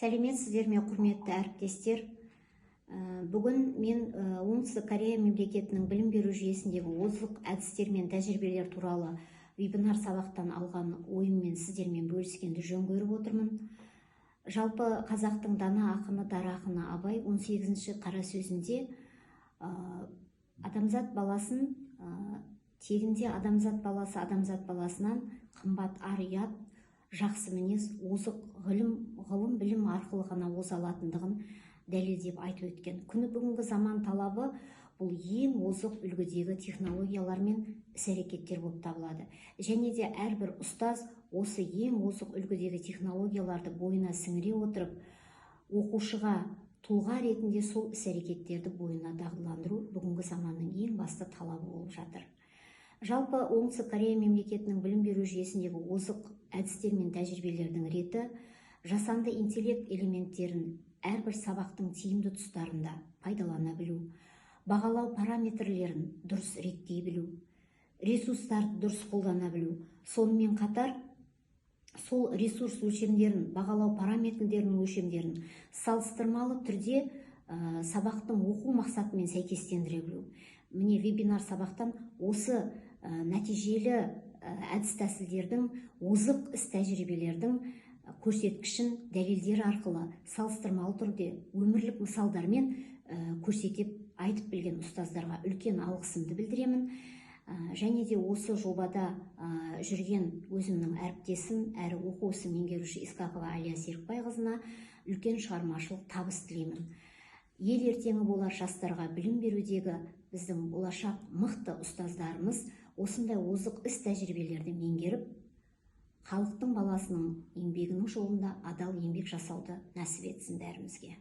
Сәлеметсіздер ме, құрметті әріптестер. Бүгін мен Оңтүстік Корея мемлекетінің білім беру жүйесіндегі озық әдістер мен тәжірибелер туралы вебинар сабақтан алған ойыммен сіздермен бөліскенді жөн көріп отырмын. Жалпы қазақтың дана ақыны, дара ақыны Абай 18-ші қара сөзінде адамзат баласын тегінде адамзат баласы адамзат баласынан қымбат ар ұят, жақсы мінез, озық ғылым білім арқылы ғана оза алатындығын дәлелдеп айтып өткен. Күні бүгінгі заман талабы бұл ең озық үлгідегі технологиялар мен іс-әрекеттер болып табылады. Және де әрбір ұстаз осы ең озық үлгідегі технологияларды бойына сіңіре отырып, оқушыға тұлға ретінде сол іс-әрекеттерді бойына дағдыландыру бүгінгі заманның ең басты талабы болып жатыр. Жалпы Оңтүстік Корея мемлекетінің білім беру жүйесіндегі озық әдістер мен тәжірибелердің реті жасанды интеллект элементтерін әрбір сабақтың тиімді тұстарында пайдалана білу, бағалау параметрлерін дұрыс реттей білу, ресурстарды дұрыс қолдана білу, сонымен қатар сол ресурс өлшемдерін, бағалау параметрлерінің өлшемдерін салыстырмалы түрде сабақтың оқу мақсатымен сәйкестендіре білу. Міне вебинар сабақтан осы нәтижелі әдіс-тәсілдердің, озық іс-тәжірибелердің көрсеткішін дәлелдер арқылы салыстырмалы түрде өмірлік мысалдармен көрсетіп айтып білген ұстаздарға үлкен алғысымды білдіремін. Және де осы жобада жүрген өзімнің әріптесім, әрі оқу ісі меңгеруші Искакова Әлия Серікбайқызына үлкен шығармашылық табыс тілеймін. Ел ертеңі болар жастарға білім берудегі біздің болашақ мықты ұстаздарымыз осындай озық іс-тәжірибелерді меңгеріп, халықтың баласының еңбегінің жолында адал еңбек жасауды нәсіп етсін бәрімізге.